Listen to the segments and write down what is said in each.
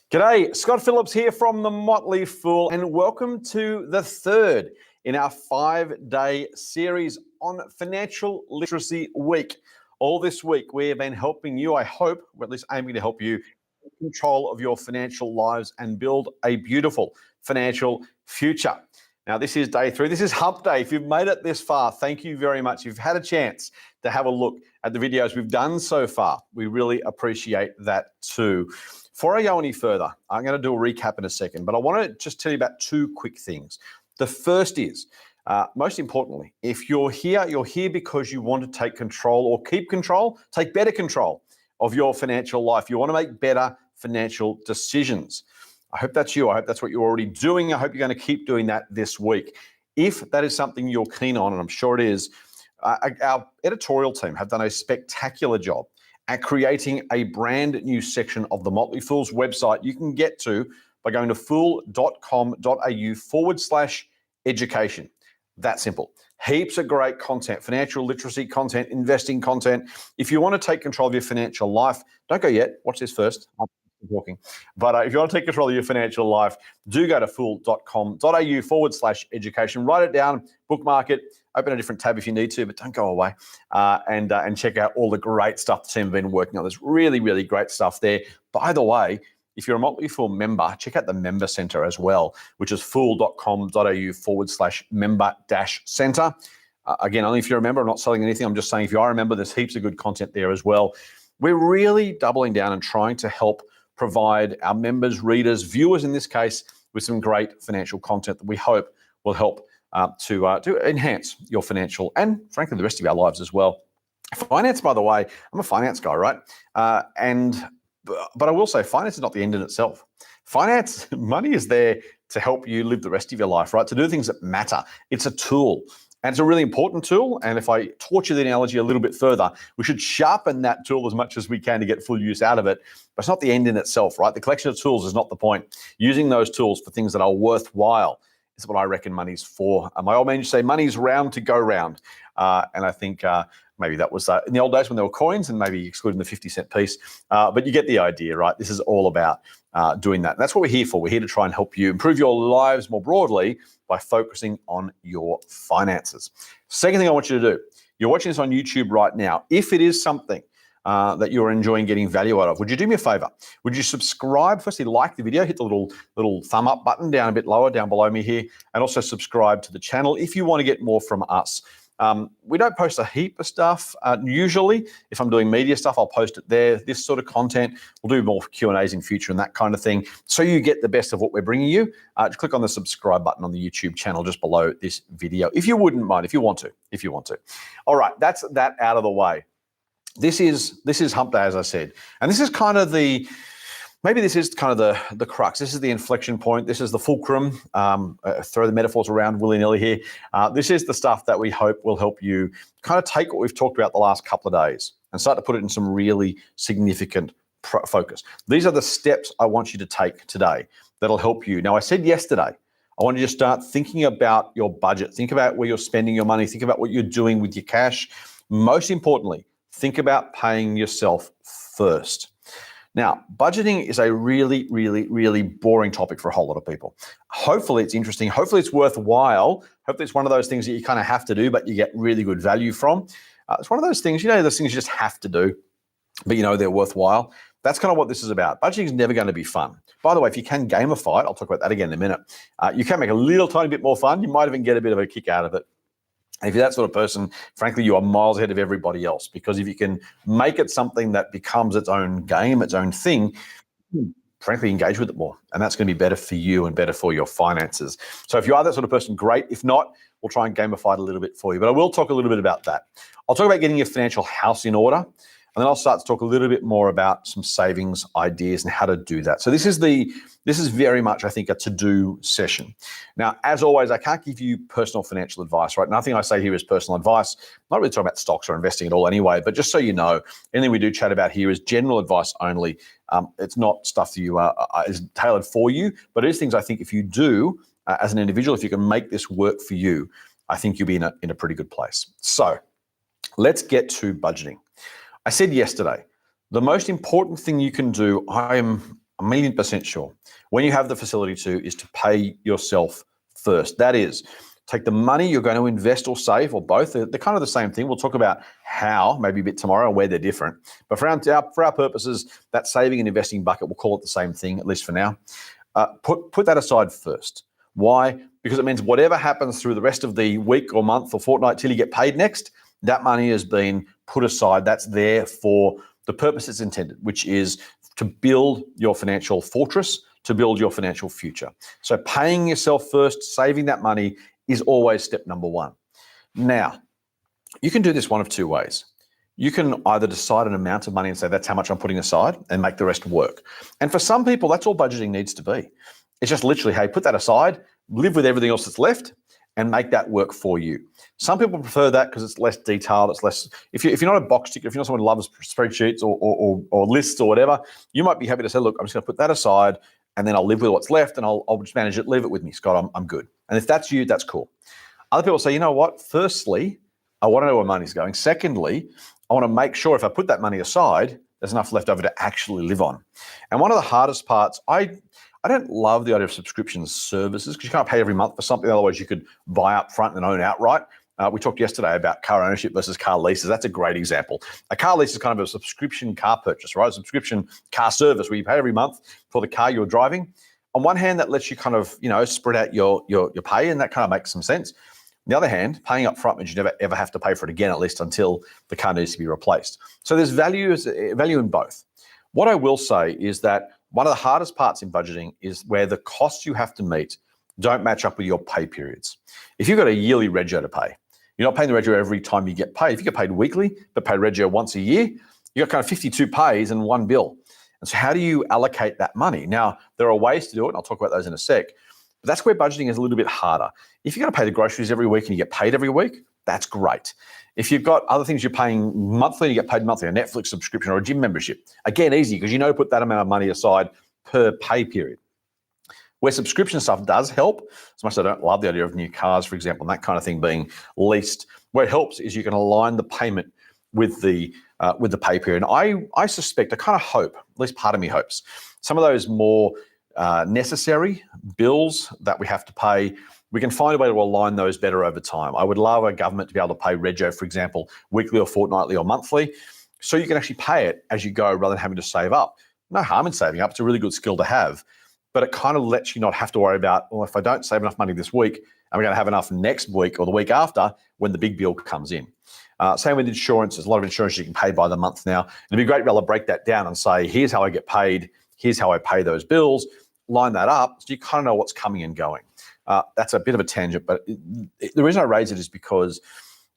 G'day, Scott Phillips here from the Motley Fool, and welcome to the third in our 5-day series on Financial Literacy Week. All this week, we have been helping you, I hope, or at least aiming to help you, take control of your financial lives and build a beautiful financial future. Now, this is day 3. This is hump day. If you've made it this far, thank you very much. If you've had a chance to have a look at the videos we've done so far, we really appreciate that too. Before I go any further, I'm going to do a recap in a second, but I want to just tell you about 2 quick things. The first is, most importantly, if you're here because you want to take control or keep control, take better control of your financial life. You want to make better financial decisions. I hope that's you. I hope that's what you're already doing. I hope you're going to keep doing that this week. If that is something you're keen on, and I'm sure it is, our editorial team have done a spectacular job at creating a brand new section of the Motley Fool's website you can get to by going to fool.com.au/education. That simple. Heaps of great content, financial literacy content, investing content. If you want to take control of your financial life, don't go yet. Watch this first. I'm talking. But if you want to take control of your financial life, do go to fool.com.au/education. Write it down, bookmark it, open a different tab if you need to, but don't go away. And check out all the great stuff the team have been working on. There's really, really great stuff there. By the way, if you're a Motley Fool member, check out the member center as well, which is fool.com.au/member-center. Again, only if you're a member. I'm not selling anything. I'm just saying if you are a member, there's heaps of good content there as well. We're really doubling down and trying to help provide our members, readers, viewers in this case, with some great financial content that we hope will help to enhance your financial and, frankly, the rest of our lives as well. Finance, by the way, I'm a finance guy, right? But I will say finance is not the end in itself. Finance, money is there to help you live the rest of your life, right? To do things that matter. It's a tool. And it's a really important tool. And if I torture the analogy a little bit further, we should sharpen that tool as much as we can to get full use out of it. But it's not the end in itself, right? The collection of tools is not the point. Using those tools for things that are worthwhile is what I reckon money's for. My old man used to say, money's round to go round. And I think maybe that was in the old days when there were coins and maybe excluding the 50-cent piece. But you get the idea, right? This is all about doing that. And that's what we're here for. We're here to try and help you improve your lives more broadly by focusing on your finances. Second thing I want you to do, you're watching this on YouTube right now. If it is something that you're enjoying getting value out of, would you do me a favor? Would you subscribe? Firstly, like the video, hit the little thumb up button down a bit lower, down below me here, and also subscribe to the channel if you want to get more from us. We don't post a heap of stuff. Usually, if I'm doing media stuff, I'll post it there. This sort of content, we'll do more Q&As in future and that kind of thing. So you get the best of what we're bringing you. Just click on the subscribe button on the YouTube channel just below this video, if you wouldn't mind, if you want to. All right, that's that out of the way. This is hump day, as I said. And this is kind of the crux. This is the inflection point. This is the fulcrum. Throw the metaphors around willy-nilly here. This is the stuff that we hope will help you kind of take what we've talked about the last couple of days and start to put it in some really significant focus. These are the steps I want you to take today that'll help you. Now, I said yesterday, I want you to start thinking about your budget. Think about where you're spending your money. Think about what you're doing with your cash. Most importantly, think about paying yourself first. Now, budgeting is a really, really, really boring topic for a whole lot of people. Hopefully it's interesting. Hopefully it's worthwhile. Hopefully it's one of those things that you kind of have to do, but you get really good value from. It's one of those things, those things you just have to do, but they're worthwhile. That's kind of what this is about. Budgeting is never going to be fun. By the way, if you can gamify it, I'll talk about that again in a minute. You can make a little tiny bit more fun. You might even get a bit of a kick out of it. If you're that sort of person, frankly, you are miles ahead of everybody else, because if you can make it something that becomes its own game, its own thing, frankly, engage with it more. And that's going to be better for you and better for your finances. So if you are that sort of person, great. If not, we'll try and gamify it a little bit for you. But I will talk a little bit about that. I'll talk about getting your financial house in order. And then I'll start to talk a little bit more about some savings ideas and how to do that. So this is very much, I think, a to-do session. Now, as always, I can't give you personal financial advice, right? Nothing I say here is personal advice. I'm not really talking about stocks or investing at all anyway, but just so you know, anything we do chat about here is general advice only. It's not stuff that is tailored for you, but it is things I think if you do, as an individual, if you can make this work for you, I think you'll be in a pretty good place. So let's get to budgeting. I said yesterday, the most important thing you can do, I'm 1,000,000% sure, when you have the facility to, is to pay yourself first. That is, take the money you're going to invest or save, or both. They're kind of the same thing. We'll talk about how, maybe a bit tomorrow, and where they're different. But for our purposes, that saving and investing bucket, we'll call it the same thing, at least for now. Put that aside first. Why? Because it means whatever happens through the rest of the week or month or fortnight till you get paid next, that money has been put aside. That's there for the purpose it's intended, which is to build your financial fortress, to build your financial future. So paying yourself first, saving that money is always step number one. Now, you can do this one of two ways. You can either decide an amount of money and say, that's how much I'm putting aside, and make the rest work. And for some people, that's all budgeting needs to be. It's just literally, hey, put that aside, live with everything else that's left, and make that work for you. Some people prefer that because it's less detailed. It's less, if you're not a box ticker, if you're not someone who loves spreadsheets or lists or whatever, you might be happy to say, look, I'm just going to put that aside, and then I'll live with what's left, and I'll just manage it. Leave it with me, Scott. I'm good. And if that's you, that's cool. Other people say, you know what? Firstly, I want to know where money's going. Secondly, I want to make sure if I put that money aside, there's enough left over to actually live on. And one of the hardest parts, I don't love the idea of subscription services because you can't pay every month for something. Otherwise, you could buy up front and own outright. We talked yesterday about car ownership versus car leases. That's a great example. A car lease is kind of a subscription car purchase, right? A subscription car service where you pay every month for the car you're driving. On one hand, that lets you kind of, spread out your pay, and that kind of makes some sense. On the other hand, paying up front means you never ever have to pay for it again, at least until the car needs to be replaced. So there's value in both. What I will say is that one of the hardest parts in budgeting is where the costs you have to meet don't match up with your pay periods. If you've got a yearly rego to pay, you're not paying the rego every time you get paid. If you get paid weekly, but pay rego once a year, you got kind of 52 pays and one bill. And so how do you allocate that money? Now, there are ways to do it, and I'll talk about those in a sec, but that's where budgeting is a little bit harder. If you've got to pay the groceries every week and you get paid every week, that's great. If you've got other things you're paying monthly and you get paid monthly, a Netflix subscription or a gym membership, again, easy because to put that amount of money aside per pay period. Where subscription stuff does help, as much as I don't love the idea of new cars, for example, and that kind of thing being leased, where it helps is you can align the payment with the pay period. And I suspect, I kind of hope, at least part of me hopes, some of those more necessary bills that we have to pay, we can find a way to align those better over time. I would love a government to be able to pay rego, for example, weekly or fortnightly or monthly, so you can actually pay it as you go rather than having to save up. No harm in saving up. It's a really good skill to have, but it kind of lets you not have to worry about, well, if I don't save enough money this week, am I going to have enough next week or the week after when the big bill comes in? Same with insurance. There's a lot of insurance you can pay by the month now. It'd be great to be able to break that down and say, here's how I get paid, here's how I pay those bills, line that up so you kind of know what's coming and going. That's a bit of a tangent, but the reason I raise it is because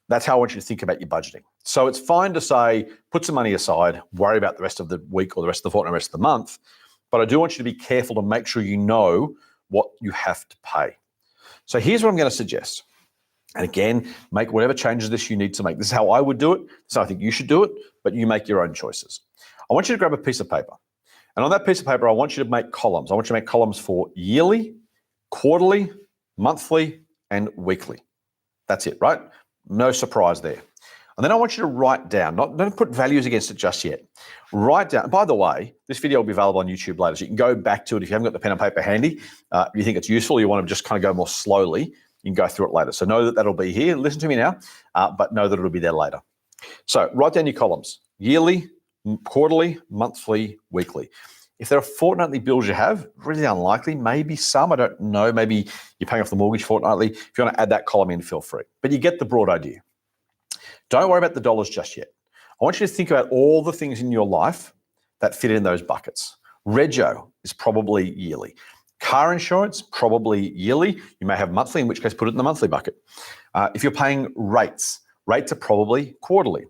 that's how I want you to think about your budgeting. So it's fine to say, put some money aside, worry about the rest of the week or the rest of the fortnight, the rest of the month, but I do want you to be careful to make sure you know what you have to pay. So here's what I'm going to suggest. And again, make whatever changes this you need to make. This is how I would do it. This is how I think you should do it, but you make your own choices. I want you to grab a piece of paper. And on that piece of paper, I want you to make columns. I want you to make columns for yearly, quarterly, monthly, and weekly. That's it, right? No surprise there. And then I want you to write down, don't put values against it just yet. Write down, by the way, this video will be available on YouTube later, so you can go back to it if you haven't got the pen and paper handy. If you think it's useful, you want to just kind of go more slowly, you can go through it later. So know that that'll be here. Listen to me now, but know that it'll be there later. So write down your columns, yearly, quarterly, monthly, weekly. If there are fortnightly bills you have, really unlikely, maybe some, I don't know, maybe you're paying off the mortgage fortnightly. If you want to add that column in, feel free. But you get the broad idea. Don't worry about the dollars just yet. I want you to think about all the things in your life that fit in those buckets. Rego is probably yearly. Car insurance, probably yearly. You may have monthly, in which case put it in the monthly bucket. If you're paying rates are probably quarterly.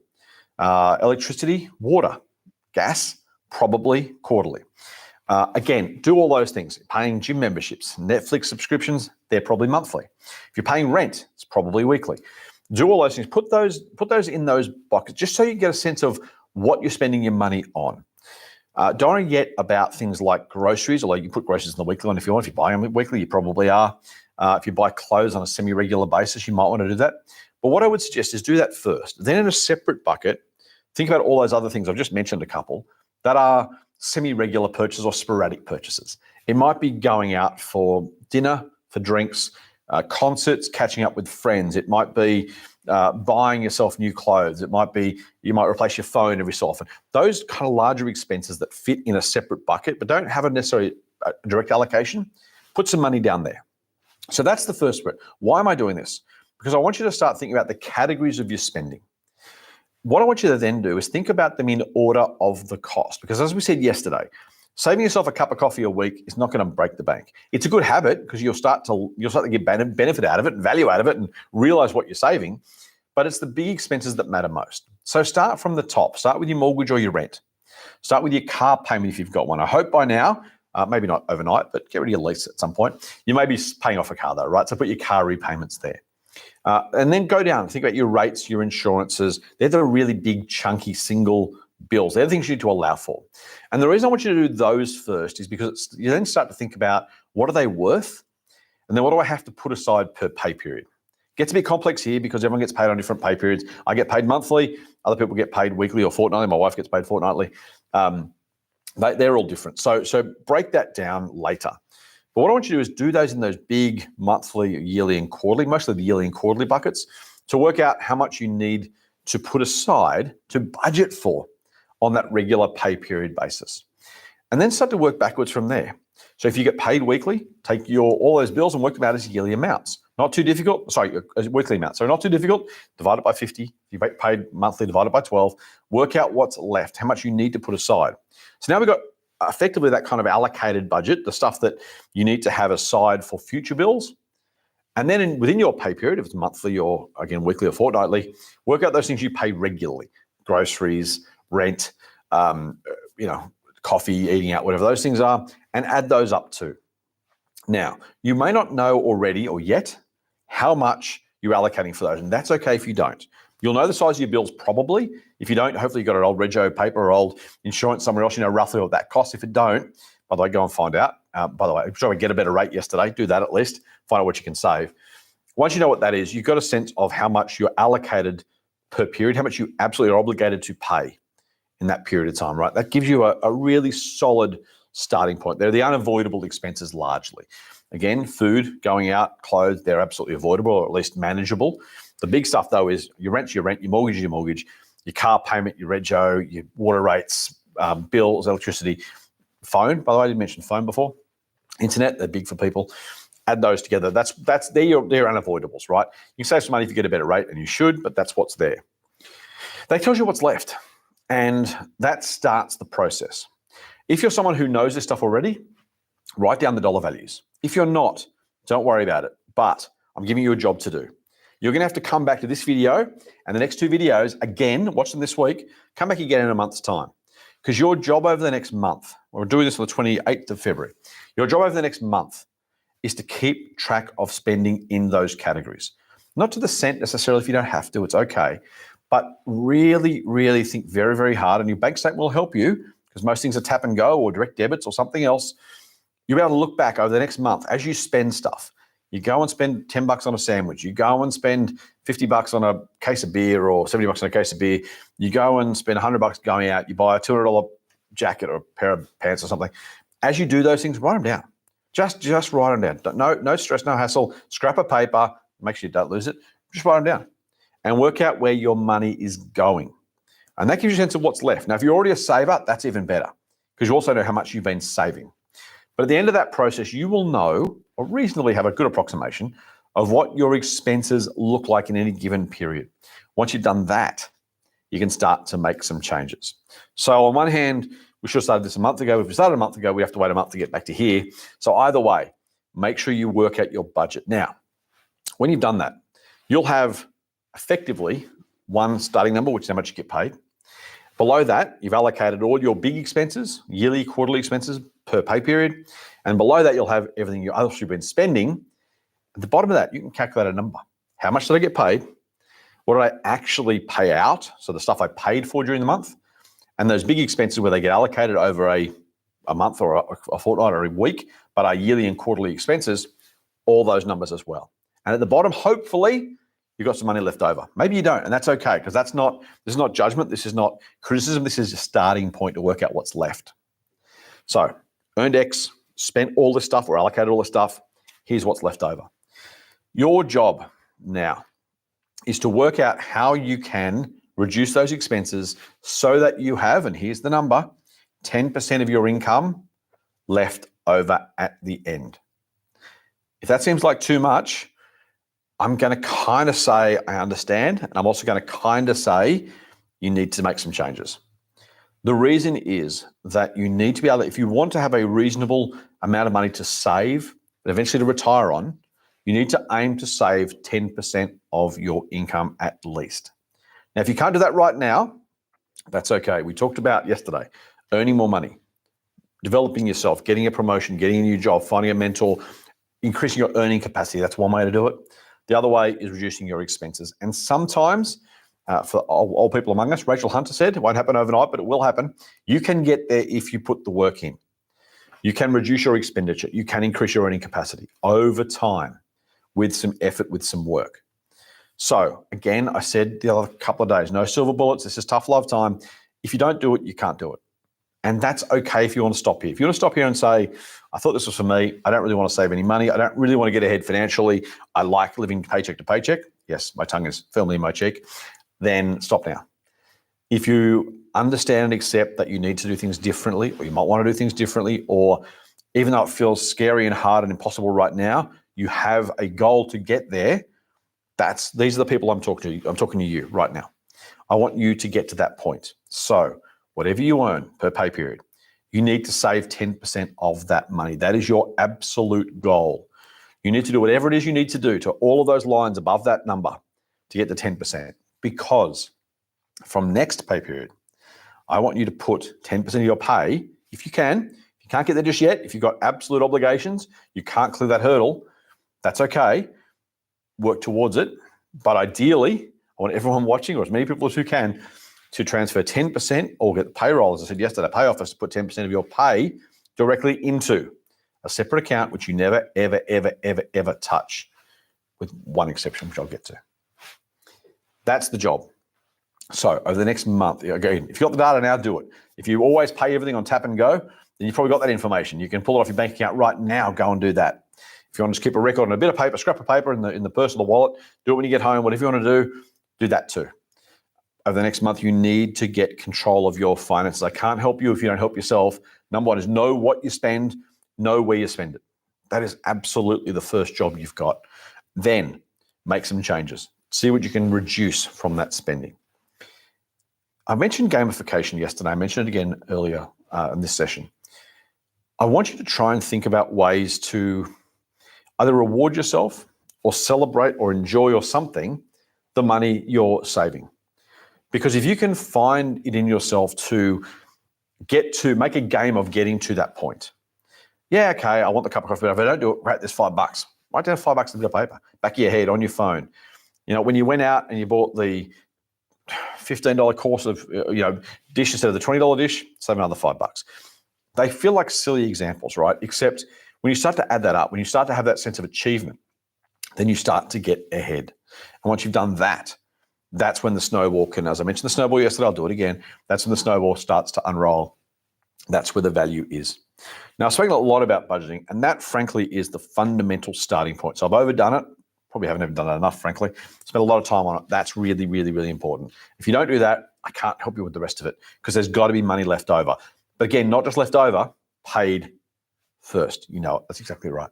Electricity, water, gas, probably quarterly. Again, do all those things. Paying gym memberships, Netflix subscriptions, they're probably monthly. If you're paying rent, it's probably weekly. Do all those things. Put those in those buckets just so you get a sense of what you're spending your money on. Don't forget about things like groceries, although you can put groceries in the weekly one if you want. If you buy them weekly, you probably are. If you buy clothes on a semi-regular basis, you might want to do that. But what I would suggest is do that first. Then in a separate bucket, think about all those other things. I've just mentioned a couple that are semi-regular purchases or sporadic purchases. It might be going out for dinner, for drinks, concerts, catching up with friends. It might be buying yourself new clothes. It might be you might replace your phone every so often. Those kind of larger expenses that fit in a separate bucket but don't have a necessarily direct allocation, put some money down there. So that's the first bit. Why am I doing this? Because I want you to start thinking about the categories of your spending. What I want you to then do is think about them in order of the cost. Because as we said yesterday, saving yourself a cup of coffee a week is not going to break the bank. It's a good habit because you'll start to get benefit out of it and value out of it and realize what you're saving. But it's the big expenses that matter most. So start from the top. Start with your mortgage or your rent. Start with your car payment if you've got one. I hope by now, maybe not overnight, but get rid of your lease at some point. You may be paying off a car though, right? So put your car repayments there. And then go down, think about your rates, your insurances. They're the really big, chunky single bills. They're the things you need to allow for. And the reason I want you to do those first is because you then start to think about what are they worth? And then what do I have to put aside per pay period? Gets a bit complex here because everyone gets paid on different pay periods. I get paid monthly. Other people get paid weekly or fortnightly. My wife gets paid fortnightly. They're all different. So break that down later. But what I want you to do is do those in those big monthly, yearly, and quarterly, mostly the yearly and quarterly buckets, to work out how much you need to put aside to budget for on that regular pay period basis. And then start to work backwards from there. So if you get paid weekly, take all those bills and work them out as yearly amounts. Not too difficult. As weekly amounts. So not too difficult. Divide it by 50. If you get paid monthly, divide it by 12. Work out what's left, how much you need to put aside. So now we've got effectively that kind of allocated budget, the stuff that you need to have aside for future bills. And then within your pay period, if it's monthly or again weekly or fortnightly, work out those things you pay regularly: groceries, rent, coffee, eating out, whatever those things are, and add those up too. Now, you may not know already or yet how much you're allocating for those, and that's okay if you don't. You'll know the size of your bills probably. If you don't, hopefully you've got an old rego paper or old insurance somewhere else, you know roughly what that costs. If it don't, by the way, go and find out. By the way, I'm trying to get a better rate yesterday. Do that at least. Find out what you can save. Once you know what that is, you've got a sense of how much you're allocated per period, how much you absolutely are obligated to pay in that period of time, right? That gives you a really solid starting point. They're the unavoidable expenses largely. Again, food, going out, clothes, they're absolutely avoidable or at least manageable. The big stuff, though, is your rent, your mortgage, your car payment, your rego, your water rates, bills, electricity, phone. By the way, I didn't mention phone before. Internet, they're big for people. Add those together. They're unavoidables, right? You can save some money if you get a better rate, and you should, but that's what's there. That tells you what's left, and that starts the process. If you're someone who knows this stuff already, write down the dollar values. If you're not, don't worry about it, but I'm giving you a job to do. You're going to have to come back to this video and the next two videos again, watch them this week, come back again in a month's time. Because your job over the next month, we're doing this on the 28th of February, your job over the next month is to keep track of spending in those categories. Not to the cent necessarily if you don't have to, it's okay. But really, really think very, very hard, and your bank statement will help you because most things are tap and go or direct debits or something else. You'll be able to look back over the next month as you spend stuff. You go and spend $10 on a sandwich. You go and spend $50 on a case of beer or $70 on a case of beer. You go and spend $100 going out. You buy a $200 jacket or a pair of pants or something. As you do those things, write them down. Just write them down. No stress, no hassle. Scrap of paper. Make sure you don't lose it. Just write them down and work out where your money is going. And that gives you a sense of what's left. Now, if you're already a saver, that's even better because you also know how much you've been saving. But at the end of that process, you will know or reasonably have a good approximation of what your expenses look like in any given period. Once you've done that, you can start to make some changes. So on one hand, we should have started this a month ago. If we started a month ago, we have to wait a month to get back to here. So either way, make sure you work out your budget. Now, when you've done that, you'll have effectively one starting number, which is how much you get paid. Below that, you've allocated all your big expenses, yearly, quarterly expenses per pay period. And below that, you'll have everything you've been spending. At the bottom of that, you can calculate a number. How much did I get paid? What did I actually pay out? So the stuff I paid for during the month. And those big expenses where they get allocated over a month or a fortnight or a week, but are yearly and quarterly expenses, all those numbers as well. And at the bottom, hopefully, you've got some money left over. Maybe you don't, and that's okay, because this is not judgment, this is not criticism, this is a starting point to work out what's left. So earned X, spent all this stuff or allocated all this stuff. Here's what's left over. Your job now is to work out how you can reduce those expenses so that you have, and here's the number, 10% of your income left over at the end. If that seems like too much, I'm going to kind of say I understand, and I'm also going to kind of say you need to make some changes. The reason is that you need to be able to, if you want to have a reasonable amount of money to save, but eventually to retire on, you need to aim to save 10% of your income at least. Now, if you can't do that right now, that's okay. We talked about yesterday, earning more money, developing yourself, getting a promotion, getting a new job, finding a mentor, increasing your earning capacity. That's one way to do it. The other way is reducing your expenses. And sometimes, for old people among us, Rachel Hunter said, it won't happen overnight, but it will happen. You can get there if you put the work in. You can reduce your expenditure. You can increase your earning capacity over time with some effort, with some work. So again, I said the other couple of days, no silver bullets. This is tough love time. If you don't do it, you can't do it. And that's okay if you want to stop here. If you want to stop here and say, I thought this was for me. I don't really want to save any money. I don't really want to get ahead financially. I like living paycheck to paycheck. Yes, my tongue is firmly in my cheek. Then stop now. If you understand and accept that you need to do things differently, or you might want to do things differently, or even though it feels scary and hard and impossible right now, you have a goal to get there. These are the people I'm talking to. I'm talking to you right now. I want you to get to that point. So whatever you earn per pay period, you need to save 10% of that money. That is your absolute goal. You need to do whatever it is you need to do to all of those lines above that number to get to 10%. Because from next pay period, I want you to put 10% of your pay, if you can. If you can't get there just yet, if you've got absolute obligations, you can't clear that hurdle, that's okay. Work towards it. But ideally, I want everyone watching, or as many people as who can, to transfer 10% or get the payroll, as I said yesterday, pay office to put 10% of your pay directly into a separate account, which you never, ever, ever, ever, ever touch, with one exception, which I'll get to. That's the job. So over the next month, again, if you've got the data now, do it. If you always pay everything on tap and go, then you've probably got that information. You can pull it off your bank account right now, go and do that. If you want to just keep a record on a bit of paper, scrap of paper in the purse or the wallet, do it when you get home, whatever you want to do that too. Over the next month, you need to get control of your finances. I can't help you if you don't help yourself. Number one is know what you spend, know where you spend it. That is absolutely the first job you've got. Then make some changes. See what you can reduce from that spending. I mentioned gamification yesterday. I mentioned it again earlier in this session. I want you to try and think about ways to either reward yourself or celebrate or enjoy or something the money you're saving. Because if you can find it in yourself to make a game of getting to that point. Yeah, okay, I want the cup of coffee, but if I don't do it, right, there's $5. Write down $5 in a bit of paper, back of your head, on your phone. You know, when you went out and you bought the $15 course of dish instead of the $20 dish, save another $5. They feel like silly examples, right? Except when you start to add that up, when you start to have that sense of achievement, then you start to get ahead. And once you've done that, that's when the snowball can, as I mentioned the snowball yesterday, I'll do it again. That's when the snowball starts to unroll. That's where the value is. Now, I've spoken a lot about budgeting, and that, frankly, is the fundamental starting point. So I've overdone it. Probably haven't even done it enough, frankly. Spent a lot of time on it. That's really, really, really important. If you don't do that, I can't help you with the rest of it because there's got to be money left over. But again, not just left over, paid first. You know it. That's exactly right.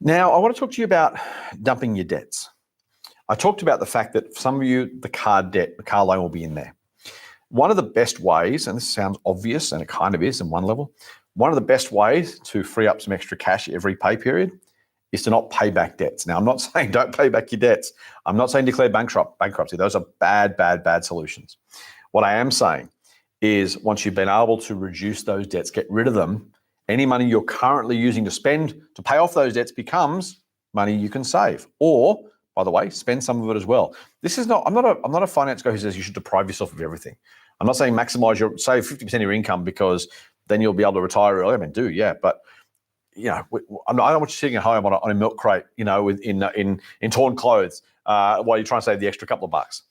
Now, I want to talk to you about dumping your debts. I talked about the fact that for some of you, the car debt, the car loan will be in there. One of the best ways, and this sounds obvious, and it kind of is in one level, one of the best ways to free up some extra cash every pay period is to not pay back debts. Now, I'm not saying don't pay back your debts. I'm not saying declare bankruptcy. Those are bad, bad, bad solutions. What I am saying is once you've been able to reduce those debts, get rid of them, any money you're currently using to spend to pay off those debts becomes money you can save. Or, by the way, spend some of it as well. I'm not a finance guy who says you should deprive yourself of everything. I'm not saying save 50% of your income because then you'll be able to retire early. I mean, but I don't want you sitting at home on a milk crate, in torn clothes while you're trying to save the extra couple of bucks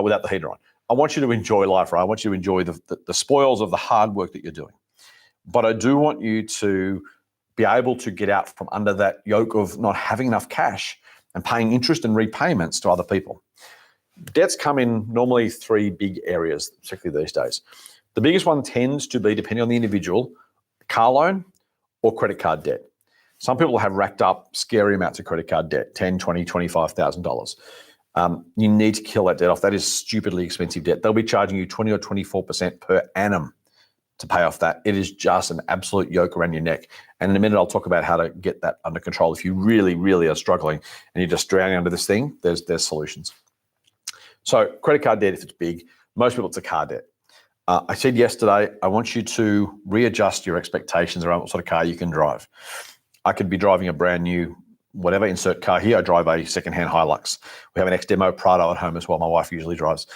without the heater on. I want you to enjoy life, right? I want you to enjoy the spoils of the hard work that you're doing. But I do want you to be able to get out from under that yoke of not having enough cash and paying interest and repayments to other people. Debts come in normally three big areas, particularly these days. The biggest one tends to be, depending on the individual, car loan or credit card debt. Some people have racked up scary amounts of credit card debt, $10,000, $20,000, $25,000. You need to kill that debt off. That is stupidly expensive debt. They'll be charging you 20 or 24% per annum to pay off that. It is just an absolute yoke around your neck. And in a minute, I'll talk about how to get that under control. If you really, really are struggling and you're just drowning under this thing, there's solutions. So credit card debt, if it's big, most people it's a car debt. I said yesterday, I want you to readjust your expectations around what sort of car you can drive. I could be driving a brand new, whatever, insert car here. I drive a secondhand Hilux. We have an ex-demo Prado at home as well. My wife usually drives.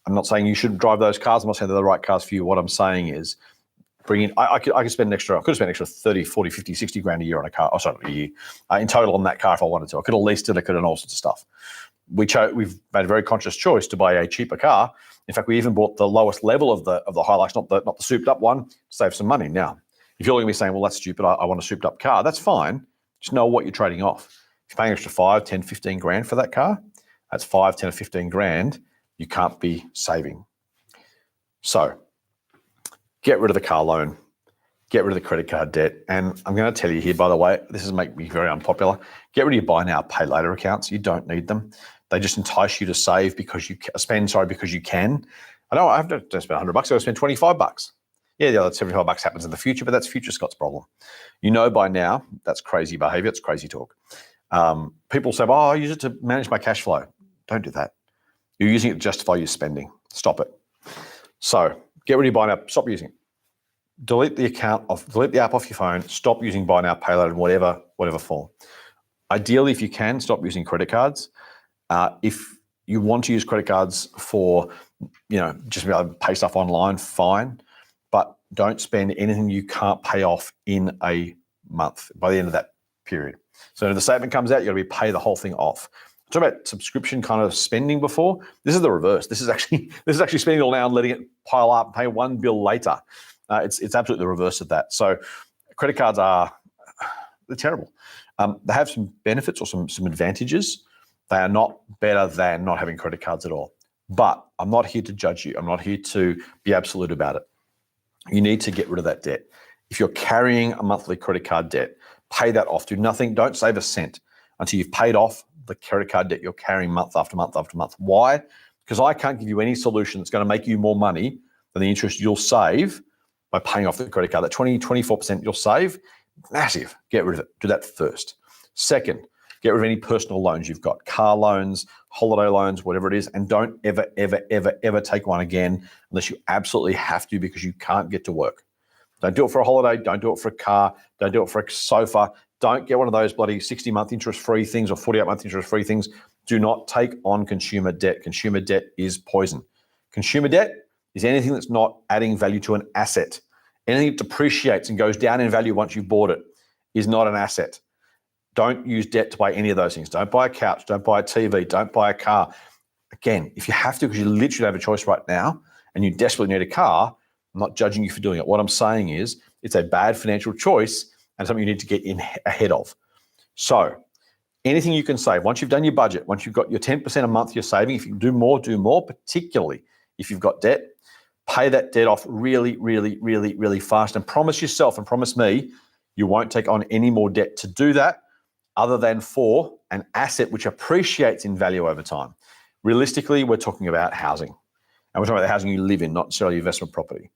I'm not saying you should drive those cars. I'm not saying they're the right cars for you. What I'm saying is I could spend an extra, I could have spent an extra 30, 40, 50, 60 grand a year on a car. Oh, sorry, a year in total on that car if I wanted to. I could have leased it. I could have done all sorts of stuff. We've made a very conscious choice to buy a cheaper car. In fact, we even bought the lowest level of the Hilux, not the souped up one, to save some money. Now, if you're looking at me saying, well, that's stupid, I want a souped up car, that's fine. Just know what you're trading off. If you're paying extra 5, 10, 15 grand for that car, that's 5, 10, or 15 grand you can't be saving. So get rid of the car loan, get rid of the credit card debt. And I'm going to tell you here, by the way, this is make me very unpopular. Get rid of your buy now, pay later accounts. You don't need them. They just entice you to save because you because you can. I know I have to spend $100. I go spend $25. Yeah, the other $75 happens in the future, but that's future Scott's problem. You know by now that's crazy behavior. It's crazy talk. People say, "Oh, I use it to manage my cash flow." Don't do that. You're using it to justify your spending. Stop it. So get rid of your buy now. Stop using it. Delete the app off your phone. Stop using buy now, pay later in whatever form. Ideally, if you can, stop using credit cards. If you want to use credit cards for, just be able to pay stuff online, fine. But don't spend anything you can't pay off in a month by the end of that period. So when the statement comes out, you've got to pay the whole thing off. I talked about subscription kind of spending before. This is the reverse. This is actually spending it all now and letting it pile up and pay one bill later. It's absolutely the reverse of that. So credit cards they're terrible. They have some benefits or some advantages. They are not better than not having credit cards at all. But I'm not here to judge you. I'm not here to be absolute about it. You need to get rid of that debt. If you're carrying a monthly credit card debt, pay that off. Do nothing. Don't save a cent until you've paid off the credit card debt you're carrying month after month after month. Why? Because I can't give you any solution that's going to make you more money than the interest you'll save by paying off the credit card. That 20, 24% you'll save, massive. Get rid of it. Do that first. Second, get rid of any personal loans you've got, car loans, holiday loans, whatever it is, and don't ever, ever, ever, ever take one again unless you absolutely have to because you can't get to work. Don't do it for a holiday. Don't do it for a car. Don't do it for a sofa. Don't get one of those bloody 60-month interest-free things or 48-month interest-free things. Do not take on consumer debt. Consumer debt is poison. Consumer debt is anything that's not adding value to an asset. Anything that depreciates and goes down in value once you've bought it is not an asset. Don't use debt to buy any of those things. Don't buy a couch. Don't buy a TV. Don't buy a car. Again, if you have to, because you literally have a choice right now and you desperately need a car, I'm not judging you for doing it. What I'm saying is it's a bad financial choice and something you need to get in ahead of. So anything you can save, once you've done your budget, once you've got your 10% a month you're saving, if you can do more, particularly if you've got debt, pay that debt off really, really, really, really fast and promise yourself and promise me you won't take on any more debt to do that other than for an asset which appreciates in value over time. Realistically, we're talking about housing. And we're talking about the housing you live in, not necessarily investment property.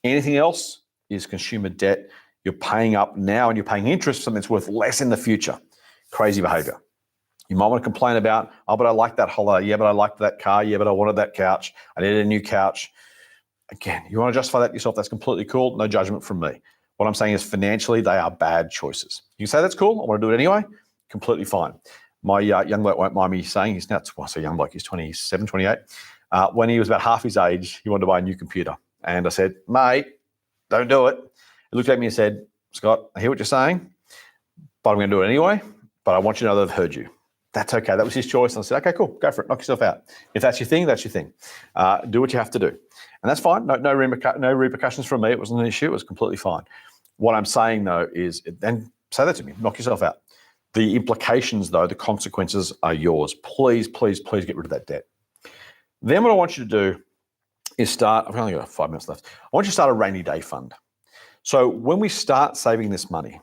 Anything else is consumer debt. You're paying up now and you're paying interest for something that's worth less in the future. Crazy behavior. You might want to complain about, oh, but I like that holiday. Yeah, but I liked that car. Yeah, but I wanted that couch. I needed a new couch. Again, you want to justify that yourself. That's completely cool. No judgment from me. What I'm saying is financially, they are bad choices. You can say that's cool. I want to do it anyway. Completely fine. My young bloke won't mind me saying, he's now, well, I say young bloke, he's 27, 28. When he was about half his age, he wanted to buy a new computer. And I said, mate, don't do it. He looked at me and said, Scott, I hear what you're saying, but I'm going to do it anyway. But I want you to know that I've heard you. That's okay. That was his choice. And I said, okay, cool. Go for it. Knock yourself out. If that's your thing, that's your thing. Do what you have to do. And that's fine. No repercussions from me. It wasn't an issue. It was completely fine. What I'm saying, though, is, and say that to me, knock yourself out. The implications, though, the consequences are yours. Please, please, please get rid of that debt. Then what I want you to do is start, I've only got 5 minutes left. I want you to start a rainy day fund. So when we start saving this money,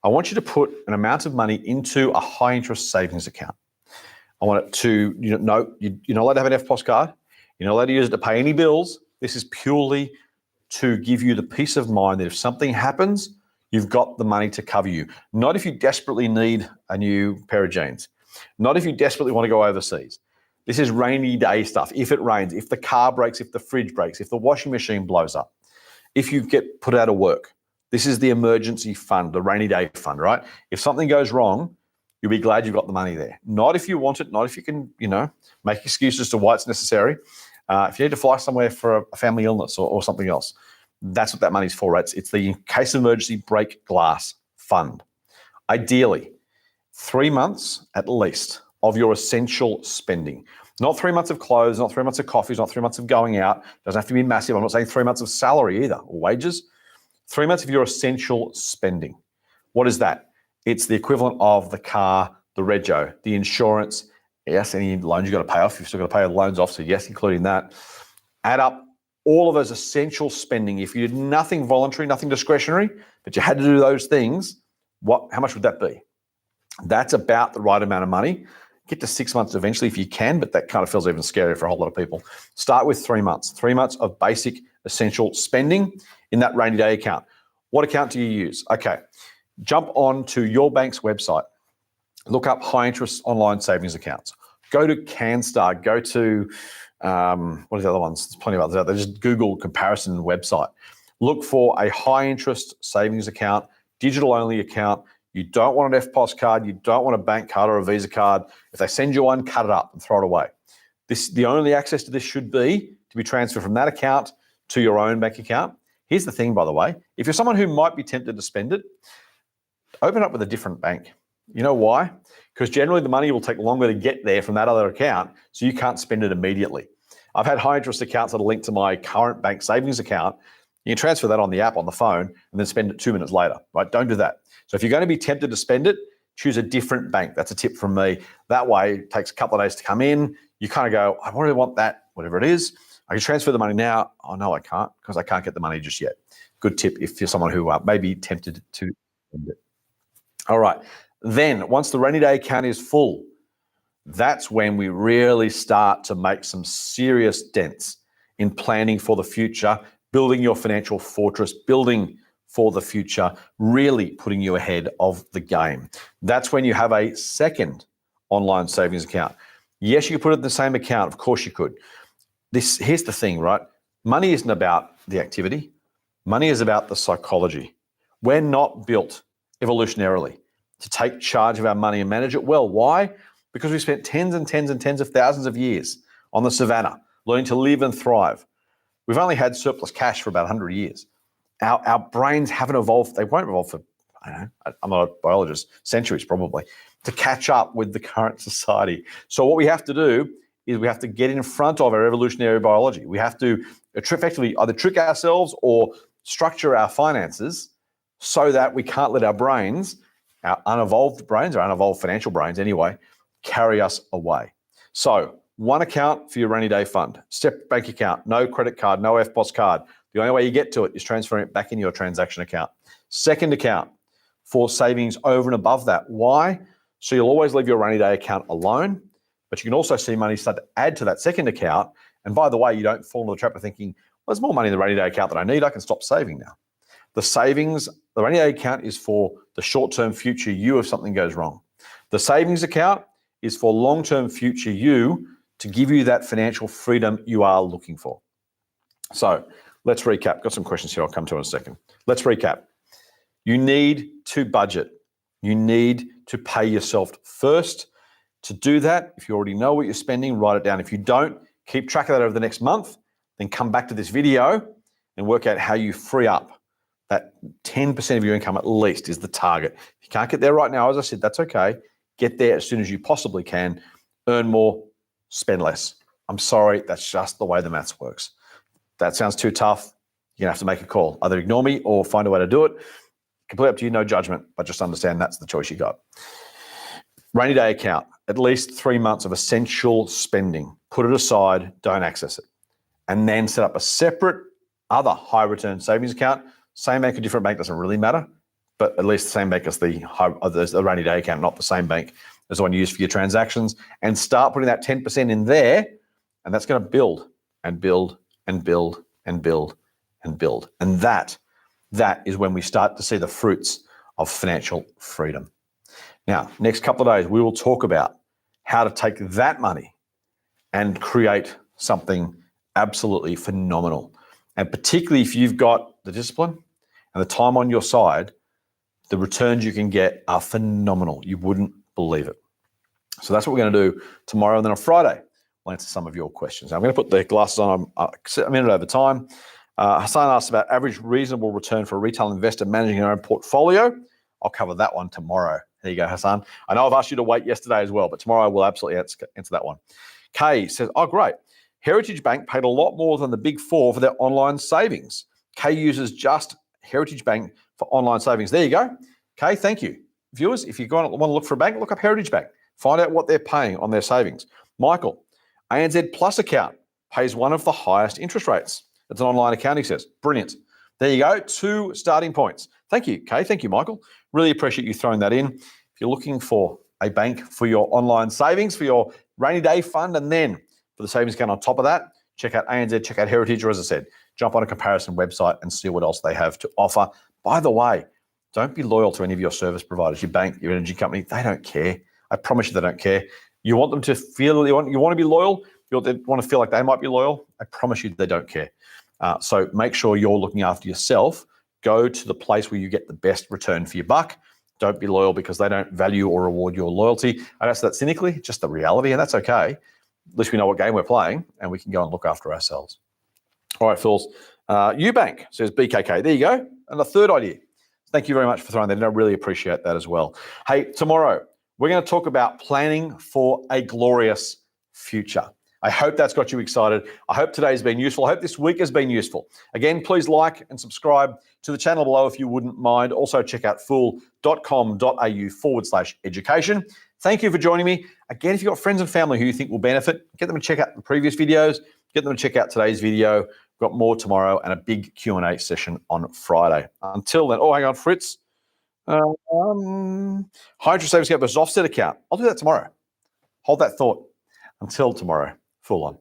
I want you to put an amount of money into a high interest savings account. I want it to, you're not allowed to have an FPOS card. You're not allowed to use it to pay any bills. This is purely to give you the peace of mind that if something happens, you've got the money to cover you. Not if you desperately need a new pair of jeans. Not if you desperately want to go overseas. This is rainy day stuff. If it rains, if the car breaks, if the fridge breaks, if the washing machine blows up, if you get put out of work. This is the emergency fund, the rainy day fund, right? If something goes wrong, you'll be glad you've got the money there. Not if you want it, not if you can, make excuses to why it's necessary. If you need to fly somewhere for a family illness or something else, that's what that money's for, right? It's the in case of emergency break glass fund. Ideally, 3 months at least of your essential spending. Not 3 months of clothes, not 3 months of coffees, not 3 months of going out. Doesn't have to be massive. I'm not saying 3 months of salary either, or wages. 3 months of your essential spending. What is that? It's the equivalent of the car, the rego, the insurance, yes, any loans you've got to pay off. You've still got to pay the loans off, so yes, including that. Add up all of those essential spending. If you did nothing voluntary, nothing discretionary, but you had to do those things, how much would that be? That's about the right amount of money. Get to 6 months eventually if you can, but that kind of feels even scarier for a whole lot of people. Start with 3 months. 3 months of basic essential spending in that rainy day account. What account do you use? Okay, jump on to your bank's website. Look up high interest online savings accounts. Go to CanStar. Go to, what are the other ones? There's plenty of others out there. Just Google comparison website. Look for a high interest savings account, digital only account. You don't want an FPOS card. You don't want a bank card or a Visa card. If they send you one, cut it up and throw it away. The only access to this should be to be transferred from that account to your own bank account. Here's the thing, by the way. If you're someone who might be tempted to spend it, open up with a different bank. You know why? Because generally the money will take longer to get there from that other account, so you can't spend it immediately. I've had high interest accounts that are linked to my current bank savings account. You can transfer that on the app on the phone and then spend it 2 minutes later, right? Don't do that. So if you're going to be tempted to spend it, choose a different bank. That's a tip from me. That way it takes a couple of days to come in. You kind of go, I really want that, whatever it is. I can transfer the money now. Oh, no, I can't because I can't get the money just yet. Good tip if you're someone who may be tempted to spend it. All right. Then once the rainy day account is full, that's when we really start to make some serious dents in planning for the future, building your financial fortress, building for the future, really putting you ahead of the game. That's when you have a second online savings account. Yes, you could put it in the same account. Of course you could. Here's the thing, right? Money isn't about the activity. Money is about the psychology. We're not built evolutionarily to take charge of our money and manage it well. Why? Because we spent tens and tens and tens of thousands of years on the savannah, learning to live and thrive. We've only had surplus cash for about 100 years. Our brains haven't evolved. They won't evolve for, I don't know, I'm not a biologist, centuries probably, to catch up with the current society. So what we have to do is we have to get in front of our evolutionary biology. We have to effectively either trick ourselves or structure our finances so that we can't let our brains, our unevolved brains, or unevolved financial brains anyway, carry us away. So one account for your rainy day fund, separate bank account, no credit card, no FPOS card. The only way you get to it is transferring it back in your transaction account. Second account for savings over and above that. Why? So you'll always leave your rainy day account alone, but you can also see money start to add to that second account. And by the way, you don't fall into the trap of thinking, well, there's more money in the rainy day account than I need. I can stop saving now. The rainy day account is for the short-term future you if something goes wrong. The savings account is for long-term future you to give you that financial freedom you are looking for. So let's recap. Got some questions here I'll come to in a second. Let's recap. You need to budget. You need to pay yourself first. To do that, if you already know what you're spending, write it down. If you don't, keep track of that over the next month, then come back to this video and work out how you free up that 10% of your income at least is the target. If you can't get there right now, as I said, that's okay. Get there as soon as you possibly can. Earn more, spend less. I'm sorry, that's just the way the maths works. That sounds too tough. You're going to have to make a call. Either ignore me or find a way to do it. Completely up to you, no judgment, but just understand that's the choice you got. Rainy day account, at least 3 months of essential spending. Put it aside, don't access it. And then set up a separate other high return savings account. Same bank or different bank, doesn't really matter, but at least the same bank as the rainy day account, not the same bank as the one you use for your transactions. And start putting that 10% in there, and that's going to build and build and build and build and build. And that is when we start to see the fruits of financial freedom. Now, next couple of days, we will talk about how to take that money and create something absolutely phenomenal. And particularly if you've got the discipline and the time on your side, the returns you can get are phenomenal. You wouldn't believe it. So that's what we're going to do tomorrow. And then on Friday, we'll answer some of your questions. Now, I'm going to put the glasses on. I'm a minute over time. Hassan asked about average reasonable return for a retail investor managing their own portfolio. I'll cover that one tomorrow. There you go, Hassan. I know I've asked you to wait yesterday as well, but tomorrow I will absolutely answer that one. Kay says, oh, great. Heritage Bank paid a lot more than the Big Four for their online savings. Kay uses just Heritage Bank for online savings. There you go. Kay, thank you. Viewers, if you want to look for a bank, look up Heritage Bank. Find out what they're paying on their savings. Michael, ANZ Plus account pays one of the highest interest rates. It's an online account, he says. Brilliant. There you go. 2 starting points. Thank you, Kay. Thank you, Michael. Really appreciate you throwing that in. If you're looking for a bank for your online savings, for your rainy day fund, and then for the savings account on top of that, check out ANZ, check out Heritage, or as I said, jump on a comparison website and see what else they have to offer. By the way, don't be loyal to any of your service providers, your bank, your energy company. They don't care. I promise you they don't care. You want them to feel, you want to be loyal, they want to feel like they might be loyal. I promise you they don't care. So make sure you're looking after yourself. Go to the place where you get the best return for your buck. Don't be loyal because they don't value or reward your loyalty. I don't say that cynically, just the reality, and that's okay. At least we know what game we're playing and we can go and look after ourselves. All right, fools. Eubank says BKK. There you go. And the third idea. Thank you very much for throwing that in. I really appreciate that as well. Hey, tomorrow we're going to talk about planning for a glorious future. I hope that's got you excited. I hope today's been useful. I hope this week has been useful. Again, please like and subscribe to the channel below if you wouldn't mind. Also, check out fool.com.au/education. Thank you for joining me. Again, if you've got friends and family who you think will benefit, get them to check out the previous videos, get them to check out today's video. We've got more tomorrow and a big Q&A session on Friday. Until then, hang on, Fritz. High interest savings account versus offset account. I'll do that tomorrow. Hold that thought. Until tomorrow, full on.